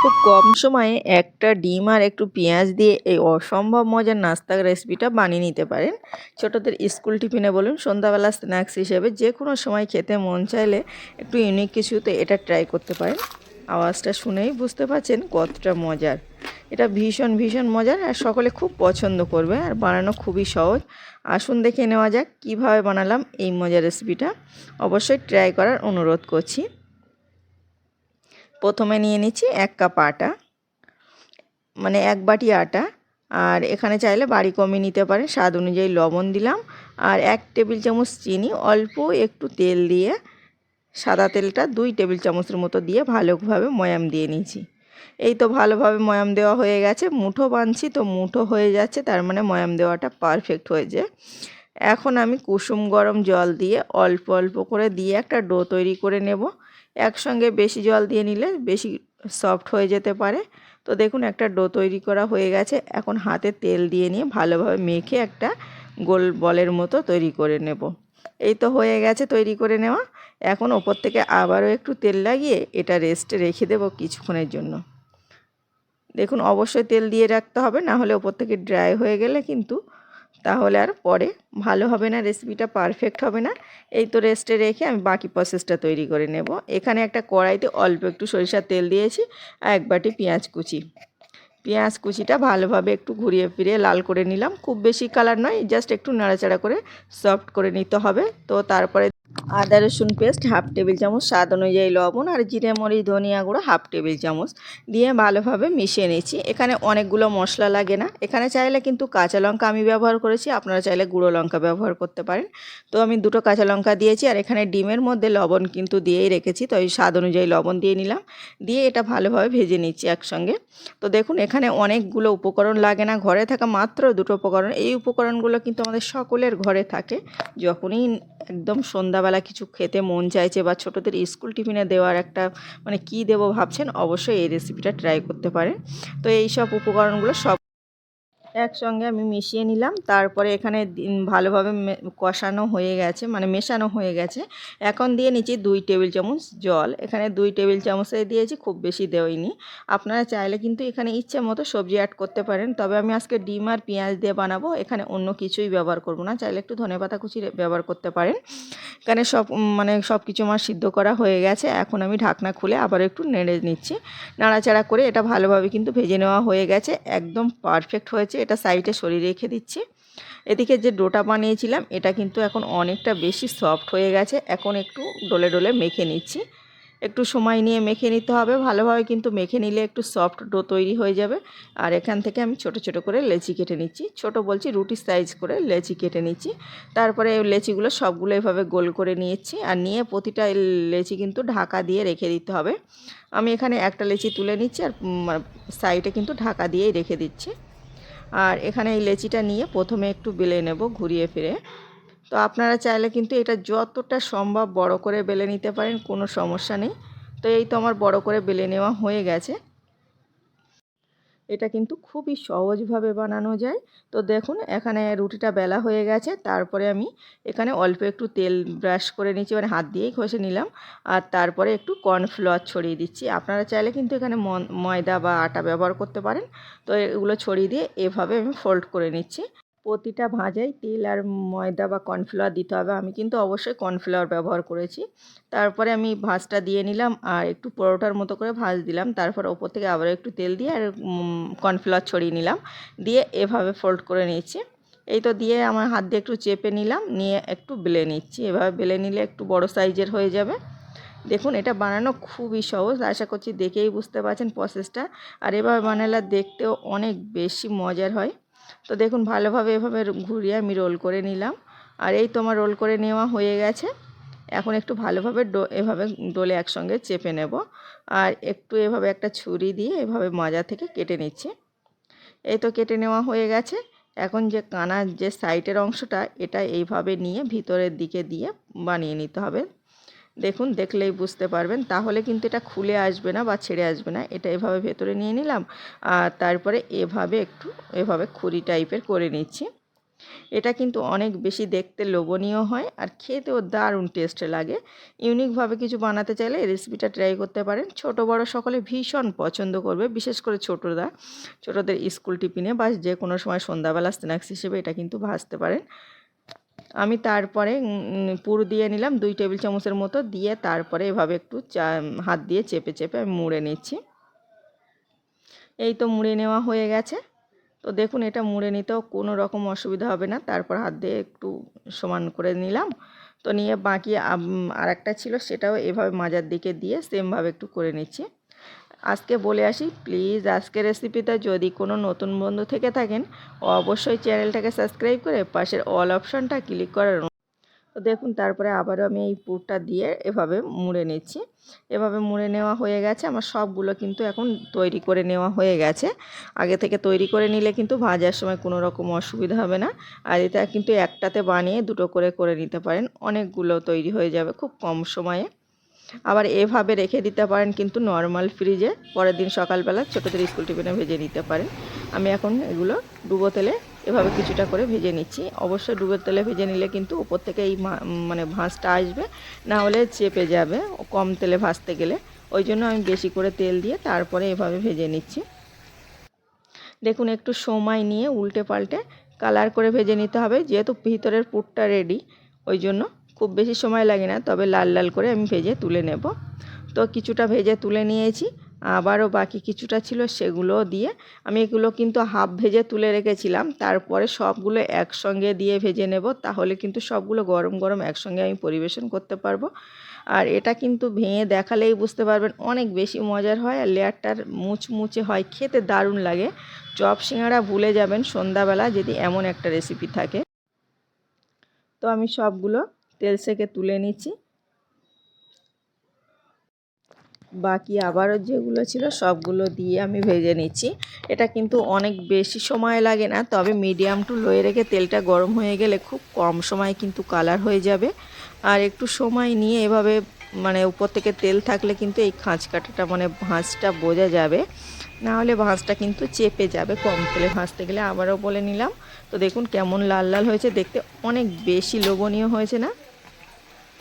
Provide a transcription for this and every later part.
খুব কম সময়ে একটা ডিম আর একটু পেঁয়াজ দিয়ে এই অসম্ভব মজার নাস্তা রেসিপিটা বানিয়ে নিতে পারেন। ছোটদের স্কুল টিফিনে বলুন, সন্ধ্যাবেলা স্ন্যাক্স হিসেবে যে কোনো সময় খেতে মন চাইলে একটু ইউনিক কিছুতে এটা ট্রাই করতে পারেন। আওয়াজটা শুনেই বুঝতে পারছেন কতটা মজার। এটা ভীষণ ভীষণ মজার আর সকলে খুব পছন্দ করবে, আর বানানো খুবই সহজ। আসুন দেখে নেওয়া যাক কীভাবে বানালাম এই মজার রেসিপিটা। অবশ্যই ট্রাই করার অনুরোধ করছি। প্রথমে নিয়ে নিচ্ছি 1 কাপ আটা, মানে 1 বাটি আটা। আর এখানে চাইলে বাড়ি কমিয়ে নিতে পারেন। স্বাদ অনুযায়ী লবণ দিলাম, আর 1 টেবিল চামচ চিনি, অল্প একটু তেল দিয়ে, সাদা তেলটা 2 টেবিল চামচের মতো দিয়ে ভালোভাবে ময়াম দিয়ে নিয়েছি। এই তো ভালোভাবে ময়াম দেওয়া হয়ে গেছে। মুঠো বানছি তো মুঠো হয়ে যাচ্ছে, তার মানে ময়াম দেওয়াটা পারফেক্ট হয়েছে। এখন আমি কুসুম গরম জল দিয়ে অল্প অল্প করে দিয়ে একটা ডো তৈরি করে নেব। একসঙ্গে বেশি জল দিয়ে নিলে বেশি সফট হয়ে যেতে পারে। তো দেখুন একটা ডো তৈরি করা হয়ে গেছে। এখন হাতে তেল দিয়ে নিয়ে ভালোভাবে মেখে একটা গোল বলের মতো তৈরি করে নেব। এই তো হয়ে গেছে তৈরি করে নেওয়া। এখন ওপর থেকে আবারও একটু তেল লাগিয়ে এটা রেস্টে রেখে দেব কিছুক্ষণের জন্য। দেখুন অবশ্যই তেল দিয়ে রাখতে হবে, না হলে ওপর থেকে ড্রাই হয়ে গেলে কিন্তু তাহলে আর পরে ভালো হবে না, রেসিপিটা পারফেক্ট হবে না। এই তো রেস্টে রেখে আমি বাকি প্রসেসটা তৈরি করে নেব। এখানে একটা কড়াইতে অল্প একটু সরিষার তেল দিয়েছি আর 1 বাটি পেঁয়াজ কুচি। পেঁয়াজ কুচিটা ভালোভাবে একটু ঘুরিয়ে ফিরিয়ে লাল করে নিলাম। খুব বেশি কালার নয়, জাস্ট একটু নাড়াচাড়া করে সফট করে নিতে হবে। তো তারপরে আদা রসুন পেস্ট 1/2 টেবিল চামচ, স্বাদ অনুযায়ী লবণ, আর জিরে মরিচ ধনিয়া গুঁড়ো 1/2 টেবিল চামচ দিয়ে ভালোভাবে মিশিয়ে নিচ্ছি। এখানে অনেকগুলো মশলা লাগে না। এখানে চাইলে কিন্তু কাঁচা লঙ্কা আমি ব্যবহার করেছি, আপনারা চাইলে গুঁড়ো লঙ্কা ব্যবহার করতে পারেন। তো আমি 2টো কাঁচা লঙ্কা দিয়েছি, আর এখানে ডিমের মধ্যে লবণ কিন্তু দিয়েই রেখেছি, তো এই স্বাদ অনুযায়ী লবণ দিয়ে নিলাম। দিয়ে এটা ভালোভাবে ভেজে নিচ্ছি একসঙ্গে। তো দেখুন এখানে অনেকগুলো উপকরণ লাগে না, ঘরে থাকা মাত্র 2টো উপকরণ। এই উপকরণগুলো কিন্তু আমাদের সকলের ঘরে থাকে। যখনই একদম সন্ধ্যাবেলা কিছু খেতে মন চাইছে বা ছোটদের স্কুল টিফিনে দেওয়ার একটা মানে কি দেবো ভাবছেন, অবশ্যই এই রেসিপিটা ট্রাই করতে পারেন। তো এই সব উপকরণগুলো সব একসঙ্গে আমি মিশিয়ে নিলাম। তারপরে এখানে ভালোভাবে কষানো হয়ে গেছে, মানে মেশানো হয়ে গেছে। এখন দিয়ে নিচ্ছি 2 টেবিল চামচ জল। এখানে 2 টেবিল চামচে দিয়েছি, খুব বেশি দেওইনি। আপনারা চাইলে কিন্তু এখানে ইচ্ছে মতো সবজি অ্যাড করতে পারেন, তবে আমি আজকে ডিম আর পেঁয়াজ দিয়ে বানাবো, এখানে অন্য কিছুই ব্যবহার করব না। চাইলে একটু ধনেপাতা কুচি ব্যবহার করতে পারেন। এখানে মানে সব কিছু আমার সিদ্ধ করা হয়ে গেছে। এখন আমি ঢাকনা খুলে আবার একটু নেড়ে নিচ্ছি। নাড়াচাড়া করে এটা ভালোভাবে কিন্তু ভেজে নেওয়া হয়ে গেছে। একদম পারফেক্ট হয়েছে। এটা সাইডে সরিয়ে রেখে দিচ্ছি। এদিকে যে ডোটা বানিয়েছিলাম এটা কিন্তু এখন অনেকটা বেশি সফট হয়ে গেছে। এখন একটু ডলে ডলে মেখে নিচ্ছি। একটু সময় নিয়ে মেখে নিতে হবে ভালোভাবে, কিন্তু মেখে নিলে একটু সফট ডো তৈরি হয়ে যাবে। আর এখান থেকে আমি ছোট ছোট করে লেচি কেটে নিচ্ছি। ছোট বলছি, রুটি সাইজ করে লেচি কেটে নিচ্ছি। তারপরে লেচিগুলো সবগুলো এভাবে গোল করে নিয়েছি, আর নিয়ে প্রতিটা লেচি কিন্তু ঢাকা দিয়ে রেখে দিতে হবে। আমি এখানে একটা লেচি তুলে নিচ্ছি, আর সাইডে কিন্তু ঢাকা দিয়েই রেখে দিচ্ছি। আর এখানে এই লেচিটা নিয়ে প্রথমে একটু বেলে নেব ঘুরিয়ে ফিরে। তো আপনারা চাইলে কিন্তু এটা যতটা সম্ভব বড় করে বেলে নিতে পারেন, কোনো সমস্যা নেই। তো এই তো আমার বড় করে বেলে নেওয়া হয়ে গেছে। এটা কিন্তু খুবই সহজভাবে বানানো যায়। তো দেখুন এখানে রুটিটা বেলা হয়ে গেছে। তারপরে আমি এখানে অল্প একটু তেল ব্রাশ করে নিচ্ছি, মানে হাত দিয়েই ঘষে নিলাম। আর তারপরে একটু কর্নফ্লাওয়ার ছড়িয়ে দিচ্ছি। আপনারা চাইলে কিন্তু এখানে ময়দা বা আটা ব্যবহার করতে পারেন। তো এগুলো ছড়িয়ে দিয়ে এভাবে আমি ফোল্ড করে নিচ্ছি। প্রতিটা ভাজাই তেল আর ময়দা বা কর্নফ্লাওয়ার দিতে হবে। আমি কিন্তু অবশ্যই কর্নফ্লাওয়ার ব্যবহার করেছি। তারপরে আমি ভাঁজটা দিয়ে নিলাম, আর একটু পরোটার মতো করে ভাঁজ দিলাম। তারপর ওপর থেকে আবার একটু তেল দিয়ে আর কর্নফ্লাওয়ার ছড়িয়ে নিলাম। দিয়ে এভাবে ফোল্ড করে নিয়েছি। এই তো দিয়ে আমার হাত দিয়ে একটু চেপে নিলাম, নিয়ে একটু বেলে নিচ্ছি। এভাবে বেলে নিলে একটু বড় সাইজের হয়ে যাবে। দেখুন এটা বানানো খুবই সহজ, আশা করছি দেখেই বুঝতে পারছেন প্রসেসটা। আর এভাবে বানালে দেখতেও অনেক বেশি মজার হয়। তো দেখুন ভালোভাবে এভাবে ঘুরিয়ে আমি রোল করে নিলাম। আর এই তো আমার রোল করে নেওয়া হয়ে গেছে। এখন একটু ভালোভাবে এভাবে ডোলে একসঙ্গে চেপে নেব। আর একটু এভাবে একটা ছুরি দিয়ে এভাবে মাজা থেকে কেটে নিচ্ছি। এই তো কেটে নেওয়া হয়ে গেছে। এখন যে কানার যে সাইডের অংশটা, এটা এইভাবে নিয়ে ভিতরের দিকে দিয়ে বানিয়ে নিতে হবে। দেখুন দেখলেই বুঝতে পারবেন, তাহলে কিন্তু এটা খুলে আসবে না বা ছেড়ে আসবে না। এটা এভাবে ভেতরে নিয়ে নিলাম, আর তারপরে এভাবে একটু এভাবে খুরি টাইপের করে নিচ্ছি। এটা কিন্তু অনেক বেশি দেখতে লোভনীয় হয় আর খেতেও দারুণ টেস্ট লাগে। ইউনিকভাবে কিছু বানাতে চাইলে এই রেসিপিটা ট্রাই করতে পারেন। ছোট বড় সকলে ভীষণ পছন্দ করবে, বিশেষ করে ছোটদের স্কুল টিফিনে বা যে কোনো সময় সন্ধ্যাবেলা স্ন্যাক্স হিসেবে এটা কিন্তু ভাজতে পারেন। আমি তারপরে পুর দিয়ে নিলাম 2 টেবিল চামচের মতো, দিয়ে তারপরে এভাবে একটু হাত দিয়ে চেপে চেপে আমি মুড়ে নিচ্ছি। এই তো মুড়ে নেওয়া হয়ে গেছে। তো দেখুন এটা মুড়ে নিতেও কোনো রকম অসুবিধা হবে না। তারপর হাত দিয়ে একটু সমান করে নিলাম। তো নিয়ে বাকি আরেকটা ছিল, সেটাও এভাবে মাজার দিকে দিয়ে সেমভাবে একটু করে নিচ্ছি। আজকে বলে আসি, প্লিজ আজকের রেসিপিতে যদি কোনো নতুন বন্ধু থেকে থাকেন অবশ্যই চ্যানেলটাকে সাবস্ক্রাইব করে পাশের অল অপশানটা ক্লিক করার। তো দেখুন তারপরে আবারও আমি এই পুরটা দিয়ে এভাবে মুড়ে নিচ্ছি। এভাবে মুড়ে নেওয়া হয়ে গেছে। আমার সবগুলো কিন্তু এখন তৈরি করে নেওয়া হয়ে গেছে। আগে থেকে তৈরি করে নিলে কিন্তু ভাজার সময় কোনো রকম অসুবিধা হবে না। আর এটা কিন্তু একটাতে বানিয়ে দুটো করে করে নিতে পারেন, অনেকগুলো তৈরি হয়ে যাবে খুব কম সময়ে। আবার এভাবে রেখে দিতে পারেন কিন্তু নর্মাল ফ্রিজে, পরের দিন সকালবেলা ছোটোদের স্কুল টিফিনে ভেজে নিতে পারেন। আমি এখন এগুলো ডুবো তেলে এভাবে কিছুটা করে ভেজে নিচ্ছি। অবশ্যই ডুবো তেলে ভেজে নিলে কিন্তু উপর থেকে এই মানে ভাঁজটা আসবে, না হলে চেপে যাবে কম তেলে ভাজতে গেলে। ওই জন্য আমি বেশি করে তেল দিয়ে তারপরে এভাবে ভেজে নিচ্ছি। দেখুন একটু সময় নিয়ে উল্টে পাল্টে কালার করে ভেজে নিতে হবে, যেহেতু ভিতরের পুরটা রেডি ওই জন্য খুব বেশি সময় লাগে না। তবে লাল লাল করে আমি ভেজে তুলে নেব। তো কিছুটা ভেজে তুলে নিয়েছি, আবারও বাকি কিছুটা ছিল সেগুলো দিয়ে আমি এগুলো কিন্তু হাফ ভেজে তুলে রেখেছিলাম। তারপরে সবগুলো একসঙ্গে দিয়ে ভেজে নেব, তাহলে কিন্তু সবগুলো গরম গরম একসঙ্গে আমি পরিবেশন করতে পারবো। আর এটা কিন্তু ভেঙে দেখালেই বুঝতে পারবেন অনেক বেশি মজার হয়, আর লেয়ারটার মুচমুচে হয়, খেতে দারুণ লাগে। চপ সিঙ্গাড়া ভুলে যাবেন সন্ধ্যাবেলা যদি এমন একটা রেসিপি থাকে। তো আমি সবগুলো তেল সেকে তুলে নিচ্ছি। বাকি আবারও যেগুলো ছিল সবগুলো দিয়ে আমি ভেজে নিচ্ছি। এটা কিন্তু অনেক বেশি সময় লাগে না, তবে মিডিয়াম টু লোয়ে রেখে তেলটা গরম হয়ে গেলে খুব কম সময় কিন্তু কালার হয়ে যাবে। আর একটু সময় নিয়ে এভাবে মানে উপর থেকে তেল থাকলে কিন্তু এই খাঁজ কাটাটা মানে ভাঁজটা বোঝা যাবে, না হলে ভাঁজটা কিন্তু চেপে যাবে কম তেলে ভাজতে গেলে। আবারও বলে নিলাম। তো দেখুন কেমন লাল লাল হয়েছে, দেখতে অনেক বেশি লোভনীয় হয়েছে না?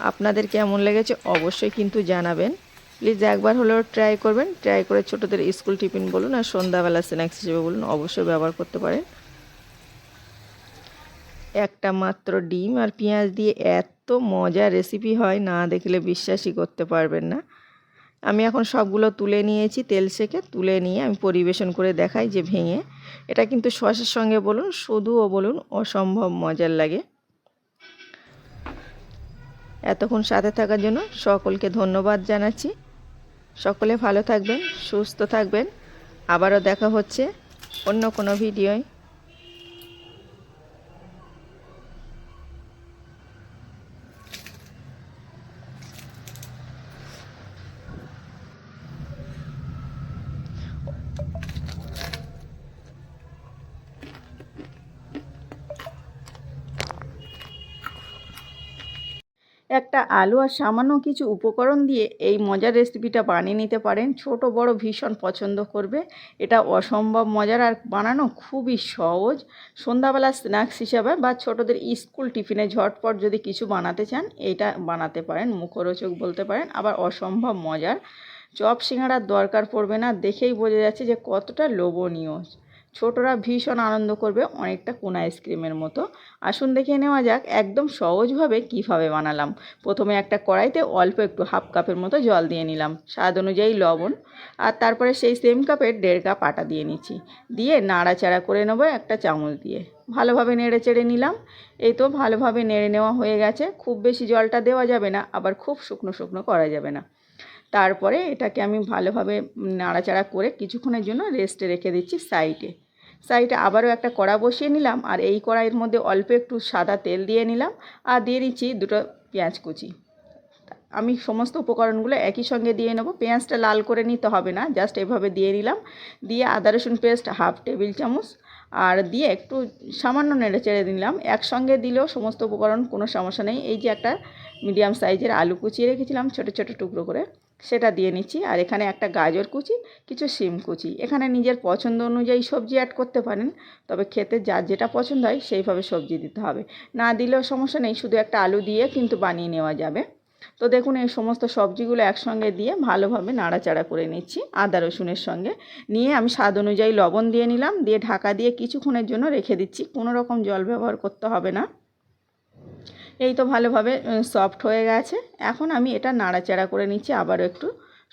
আপনাদের কেমন লেগেছে অবশ্যই কিন্তু জানাবেন। প্লিজ একবার হলেও ট্রাই করবেন। ট্রাই করে ছোটোদের স্কুল টিফিন বলুন আর সন্ধ্যাবেলা স্ন্যাক্স হিসেবে বলুন অবশ্যই ব্যবহার করতে পারেন। একটা মাত্র ডিম আর পেঁয়াজ দিয়ে এত মজার রেসিপি হয়, না দেখলে বিশ্বাসই করতে পারবেন না। আমি এখন সবগুলো তুলে নিয়েছি, তেল সেকে তুলে নিয়ে আমি পরিবেশন করে দেখাই যে ভেঙে। এটা কিন্তু সসের সঙ্গে বলুন শুধুও বলুন অসম্ভব মজার লাগে। এতক্ষণ সাথে থাকার জন্য সকলকে ধন্যবাদ জানাচ্ছি। সকলে ভালো থাকবেন, সুস্থ থাকবেন। আবারও দেখা হচ্ছে অন্য কোনো ভিডিওয়। একটা আলু আর সামান্য কিছু উপকরণ দিয়ে এই মজার রেসিপিটা বানিয়ে নিতে পারেন, ছোট বড় ভীষণ পছন্দ করবে। এটা অসম্ভব মজার আর বানানো খুবই সহজ। সন্ধ্যাবেলা স্ন্যাক্স হিসাবে বা ছোটদের স্কুল টিফিনে ঝটপট যদি কিছু বানাতে চান এটা বানাতে পারেন, মুখরোচক বলতে পারেন, আবার অসম্ভব মজার। চপ সিঙ্গাড়ার দরকার পড়বে না, দেখেই বোঝা যাচ্ছে যে কতটা লোভনীয়। ছোটরা ভীষণ আনন্দ করবে, অনেকটা কোন আইসক্রিমের মতো। আসুন দেখে নেওয়া যাক একদম সহজভাবে কিভাবে বানালাম। প্রথমে একটা কড়াইতে অল্প একটু হাফ কাপের মতো জল দিয়ে নিলাম, স্বাদ অনুযায়ী লবণ, আর তারপরে সেই সেম কাপের 1.5 কাপ আটা দিয়ে নিচ্ছি। দিয়ে নাড়াচাড়া করে নেবো একটা চামচ দিয়ে, ভালোভাবে নেড়ে চেড়ে নিলাম। এই তো ভালোভাবে নেড়ে নেওয়া হয়ে গেছে। খুব বেশি জলটা দেওয়া যাবে না, আবার খুব শুকনো শুকনো করা যাবে না। তারপরে এটাকে আমি ভালোভাবে নাড়াচাড়া করে কিছুক্ষণের জন্য রেস্টে রেখে দিচ্ছি সাইডে আবারও একটা কড়া বসিয়ে নিলাম, আর এই কড়াইয়ের মধ্যে অল্প একটু সাদা তেল দিয়ে নিলাম, আর দিয়ে দিচ্ছি 2টো পেঁয়াজ কুচি। আমি সমস্ত উপকরণগুলো একই সঙ্গে দিয়ে নেব। পেঁয়াজটা লাল করে নিতে হবে না, জাস্ট এভাবে দিয়ে নিলাম। দিয়ে আদা রসুন পেস্ট হাফ টেবিল চামচ, আর দিয়ে একটু সামান্য নেড়ে চেড়ে দিলাম। একসঙ্গে দিলেও সমস্ত উপকরণ কোনো সমস্যা নেই। এই যে একটা মিডিয়াম সাইজের আলু কুচিয়ে রেখেছিলাম ছোটো ছোটো টুকরো করে, সেটা দিয়ে নিচ্ছি। আর এখানে একটা গাজর কুচি, কিছু শিম কুচি, এখানে নিজের পছন্দ অনুযায়ী সবজি অ্যাড করতে পারেন, তবে খেতে যার যেটা পছন্দ হয় সেইভাবে সবজি দিতে হবে। না দিলেও সমস্যা নেই, শুধু একটা আলু দিয়ে কিন্তু বানিয়ে নেওয়া যাবে। তো দেখুন এই সমস্ত সবজিগুলো একসঙ্গে দিয়ে ভালোভাবে নাড়াচাড়া করে নিচ্ছি আদা রসুনের সঙ্গে। নিয়ে আমি স্বাদ অনুযায়ী লবণ দিয়ে নিলাম, দিয়ে ঢাকা দিয়ে কিছুক্ষণের জন্য রেখে দিচ্ছি। কোনো রকম জল ব্যবহার করতে হবে না। এই তো ভালোভাবে সফট হয়ে গেছে। এখন আমি এটা নাড়াচাড়া করে নিচ্ছি আবারও একটু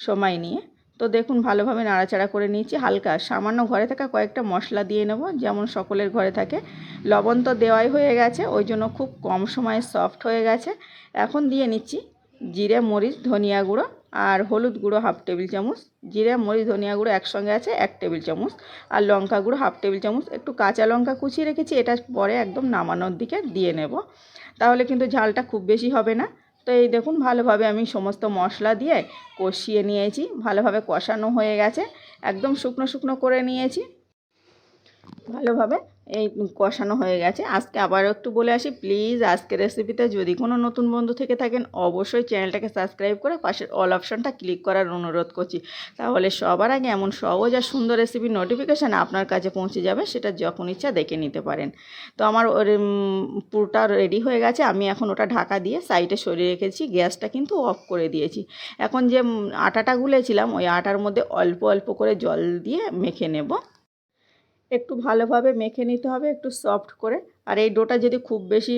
সময় নিয়ে। তো দেখুন ভালোভাবে নাড়াচাড়া করে নিচ্ছি। হালকা সামান্য ঘরে থাকা কয়েকটা মশলা দিয়ে নেব, যেমন সকলের ঘরে থাকে। লবণ তো দেওয়াই হয়ে গেছে, ওই জন্য খুব কম সময়ে সফট হয়ে গেছে। এখন দিয়ে নিচ্ছি জিরে মরিচ ধনিয়া গুঁড়ো আর হলুদ গুঁড়ো হাফ টেবিল চামচ। জিরে মরিচ ধনিয়া গুঁড়ো একসঙ্গে আছে 1 টেবিল চামচ। আর লঙ্কা গুঁড়ো হাফ টেবিল চামচ। একটু কাঁচা লঙ্কা কুচিয়ে রেখেছি, এটা পরে একদম নামানোর দিকে দিয়ে নেব, তাহলে কিন্তু ঝালটা খুব বেশি হবে না। তো এই দেখুন ভালোভাবে আমি সমস্ত মশলা দিয়ে কষিয়ে নিয়েছি, ভালোভাবে কষানো হয়ে গেছে, একদম শুকনো শুকনো করে নিয়েছি। ভালোভাবে এই কষানো হয়ে গেছে। আজকে আবারও একটু বলে আসি, প্লিজ আজকের রেসিপিতে যদি কোনো নতুন বন্ধু থেকে থাকেন অবশ্যই চ্যানেলটাকে সাবস্ক্রাইব করে পাশের অল অপশানটা ক্লিক করার অনুরোধ করছি, তাহলে সবার আগে এমন সহজ আর সুন্দর রেসিপির নোটিফিকেশান আপনার কাছে পৌঁছে যাবে, সেটা যখন ইচ্ছা দেখে নিতে পারেন। তো আমার পুরোটা রেডি হয়ে গেছে, আমি এখন ওটা ঢাকা দিয়ে সাইডে সরিয়ে রেখেছি, গ্যাসটা কিন্তু অফ করে দিয়েছি। এখন যে আটাটা গুলেছিলাম ওই আটার মধ্যে অল্প অল্প করে জল দিয়ে মেখে নেব। একটু ভালোভাবে মেখে নিতে হবে, একটু সফট করে। আর এই ডোটা যদি খুব বেশি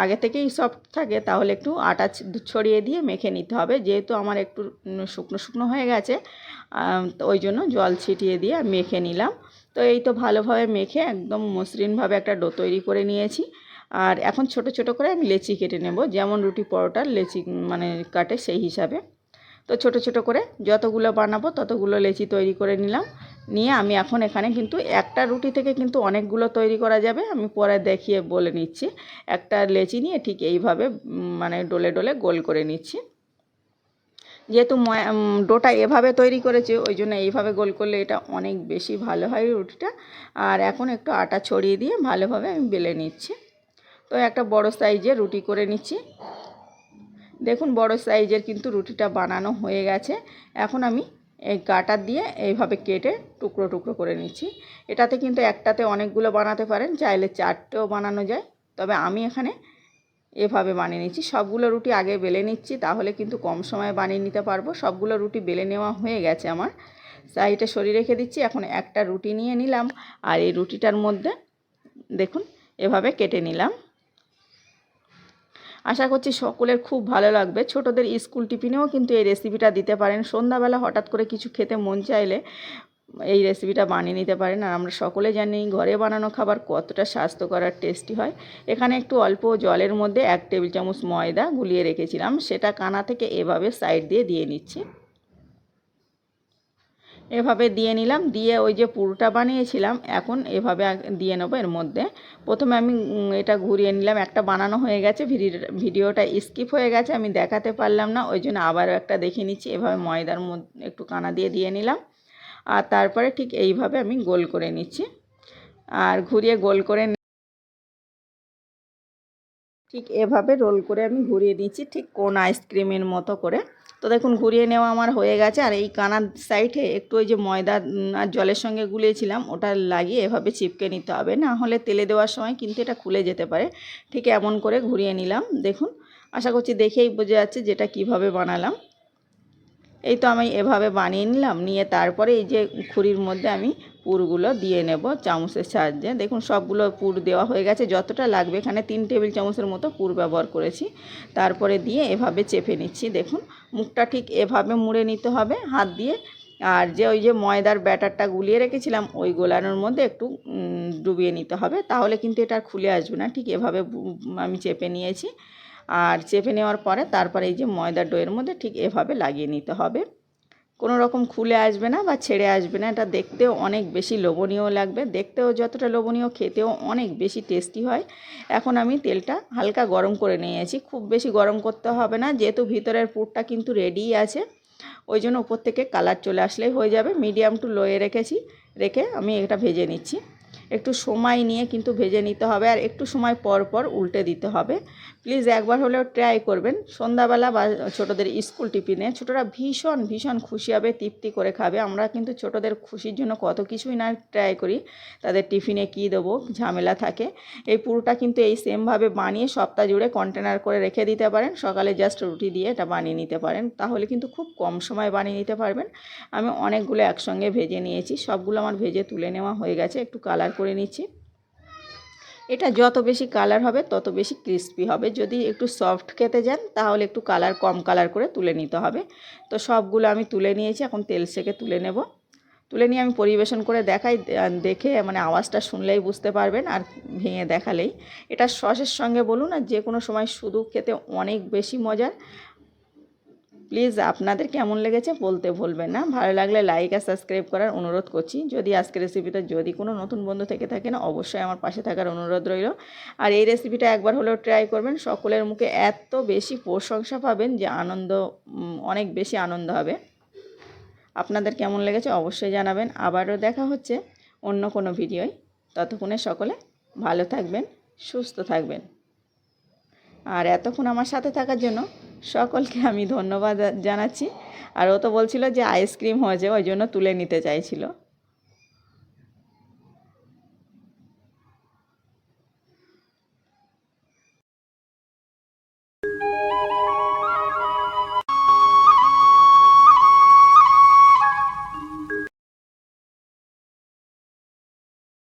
আগে থেকেই সফট থাকে তাহলে একটু আটা ছড়িয়ে দিয়ে মেখে নিতে হবে। যেহেতু আমার একটু শুকনো শুকনো হয়ে গেছে, তো ওই জন্য জল ছিটিয়ে দিয়ে মেখে নিলাম। তো এই তো ভালোভাবে মেখে একদম মসৃণভাবে একটা ডো তৈরি করে নিয়েছি। আর এখন ছোট ছোট করে আমি লেচি কেটে নেব, যেমন রুটি পরোটার লেচি মানে কাটে সেই হিসাবে। তো ছোট ছোট করে যতগুলো বানাবো ততগুলো লেচি তৈরি করে নিলাম। নিয়ে আমি এখন এখানে কিন্তু একটা রুটি থেকে কিন্তু অনেকগুলো তৈরি করা যাবে, আমি পরে দেখিয়ে বলে নিচ্ছি। একটা লেচি নিয়ে ঠিক এইভাবে মানে ডলে ডলে গোল করে নিচ্ছি। যেহেতু ডোটা এভাবে তৈরি করেছি ওই জন্য এইভাবে গোল করলে এটা অনেক বেশি ভালো হয় রুটিটা। আর এখন একটু আটা ছড়িয়ে দিয়ে ভালোভাবে আমি বেলে নিচ্ছি। তো একটা বড় সাইজের রুটি করে নিচ্ছি। দেখুন বড় সাইজের কিন্তু রুটিটা বানানো হয়ে গেছে। এখন আমি এই কাটার দিয়ে এইভাবে কেটে টুকরো টুকরো করে নিচ্ছি। এটাতে কিন্তু একটাতে অনেকগুলো বানাতে পারেন, চাইলে 4টেও বানানো যায়, তবে আমি এখানে এভাবে বানিয়ে নিচ্ছি। সবগুলো রুটি আগে বেলে নিচ্ছি, তাহলে কিন্তু কম সময়ে বানিয়ে নিতে পারবো। সবগুলো রুটি বেলে নেওয়া হয়ে গেছে আমার, সাইডে সরিয়ে রেখে দিচ্ছি। এখন একটা রুটি নিয়ে নিলাম, আর এই রুটিটার মধ্যে দেখুন এভাবে কেটে নিলাম। আশা করছি সকলের খুব ভালো লাগবে। ছোটদের স্কুল টিফিনেও কিন্তু এই রেসিপিটা দিতে পারেন। সন্ধ্যাবেলা হঠাৎ করে কিছু খেতে মন চাইলে এই রেসিপিটা বানিয়ে নিতে পারেন। আর আমরা সকলে জানি ঘরে বানানো খাবার কতটা স্বাস্থ্যকর আর টেস্টি হয়। এখানে একটু অল্প জলের মধ্যে 1 টেবিল চামচ ময়দা গুলিয়ে রেখেছিলাম, সেটা কানা থেকে এভাবে সাইড দিয়ে নিচ্ছি। এভাবে দিয়ে নিলাম, দিয়ে ওই যে পুরোটা বানিয়েছিলাম এখন এভাবে দিয়ে নেবো এর মধ্যে। প্রথমে আমি এটা ঘুরিয়ে নিলাম, একটা বানানো হয়ে গেছে, ভিডিওটা স্কিপ হয়ে গেছে, আমি দেখাতে পারলাম না, ওই জন্য আবারও একটা দেখে নিচ্ছি। এভাবে ময়দার মধ্যে একটু কানা দিয়ে নিলাম, আর তারপরে ঠিক এইভাবে আমি গোল করে নিচ্ছি। আর ঘুরিয়ে গোল করে ঠিক এভাবে রোল করে আমি ঘুরিয়ে দিচ্ছি, ঠিক কোন আইসক্রিমের মতো করে। তো দেখুন ঘুরিয়ে নেওয়া আমার হয়ে গেছে। আর এই কানার সাইডে একটু ওই যে ময়দা আর জলের সঙ্গে গুলিয়েছিলাম ওটা লাগিয়ে এভাবে চিপকে নিতে হবে, না হলে তেলে দেওয়ার সময় কিন্তু এটা খুলে যেতে পারে। ঠিক এমন করে ঘুরিয়ে নিলাম। দেখুন আশা করছি দেখেই বোঝা যাচ্ছে যেটা কিভাবে বানালাম। এই তো আমি এভাবে বানিয়ে নিলাম, নিয়ে তারপরে এই যে খুরির মধ্যে আমি পুরগুলো দিয়ে নেব চামচের সাহায্যে। দেখুন সবগুলো পুর দেওয়া হয়ে গেছে, যতটা লাগবে এখানে 3 টেবিল চামচের মতো পুর ব্যবহার করেছি। তারপরে দিয়ে এভাবে চেপে নিচ্ছি। দেখুন মুখটা ঠিক এভাবে মুড়ে নিতে হবে হাত দিয়ে। আর যে ওই যে ময়দার ব্যাটারটা গুলিয়ে রেখেছিলাম ওই গোলানোর মধ্যে একটু ডুবিয়ে নিতে হবে, তাহলে কিন্তু এটা আর খুলে আসবে না। ঠিক এভাবে আমি চেপে নিয়েছি। আর চেপে নেওয়ার পরে তারপরে এই যে ময়দার ডোয়ের মধ্যে ঠিক এভাবে লাগিয়ে নিতে হবে, কোনো রকম খুলে আসবে না বা ছেড়ে আসবে না। এটা দেখতেও অনেক বেশি লোভনীয় লাগবে, দেখতেও যতটা লোভনীয় খেতেও অনেক বেশি টেস্টি হয়। এখন আমি তেলটা হালকা গরম করে নিয়েছি, খুব বেশি গরম করতে হবে না, যেহেতু ভিতরের পুরটা কিন্তু রেডিই আছে, ওই জন্য উপর থেকে কালার চলে আসলেই হয়ে যাবে। মিডিয়াম টু লোয়ে রেখে আমি এটা ভেজে নিচ্ছি। একটু সময় নিয়ে কিন্তু ভেজে নিতে হবে, আর একটু সময় পর পর উল্টে দিতে হবে। প্লিজ একবার হলেও ট্রাই করবেন সন্ধ্যাবেলা বা ছোটোদের স্কুল টিফিনে। ছোটরা ভীষণ ভীষণ খুশি হবে, তৃপ্তি করে খাবে। আমরা কিন্তু ছোটোদের খুশির জন্য কত কিছুই না ট্রাই করি, তাদের টিফিনে কী দেবো ঝামেলা থাকে। এই পুরোটা কিন্তু এই সেমভাবে বানিয়ে সপ্তাহ জুড়ে কন্টেনার করে রেখে দিতে পারেন। সকালে জাস্ট রুটি দিয়ে এটা বানিয়ে নিতে পারেন, তাহলে কিন্তু খুব কম সময় বানিয়ে নিতে পারবেন। আমি অনেকগুলো একসঙ্গে ভেজে নিয়েছি, সবগুলো আমার ভেজে তুলে নেওয়া হয়ে গেছে। একটু কালার করে নিচ্ছি। এটা যত বেশি কালার হবে তত বেশি ক্রিস্পি হবে। যদি একটু সফট খেতে যান তাহলে একটু কালার কম কালার করে তুলে নিতে হবে। তো সবগুলো আমি তুলে নিয়েছি, এখন তেল সেকে তুলে নেব। তুলে নিয়ে আমি পরিবেশন করে দেখাই, দেখে মানে আওয়াজটা শুনলেই বুঝতে পারবেন আর ভেঙে দেখালেই। এটা সসের সঙ্গে বলুন আর যে কোনো সময় শুধু খেতে অনেক বেশি মজার। প্লিজ আপনাদের কেমন লেগেছে বলতে ভুলবেন না। ভালো লাগলে লাইক আর সাবস্ক্রাইব করার অনুরোধ করছি। যদি আজকের রেসিপিটা যদি কোনো নতুন বন্ধু থেকে থাকেন অবশ্যই আমার পাশে থাকার অনুরোধ রইল। আর এই রেসিপিটা একবার হলেও ট্রাই করবেন, সকলের মুখে এত বেশি প্রশংসা পাবেন যে অনেক বেশি আনন্দ হবে। আপনাদের কেমন লেগেছে অবশ্যই জানাবেন। আবারও দেখা হচ্ছে অন্য কোনো ভিডিওয়। ততক্ষণে সকলে ভালো থাকবেন, সুস্থ থাকবেন। আর এতক্ষণ আমার সাথে থাকার জন্য সকলকে আমি ধন্যবাদ জানাচ্ছি। আর ও তো বলছিল যে আইসক্রিম হয়েছে, ওই জন্য তুলে নিতে চাইছিল।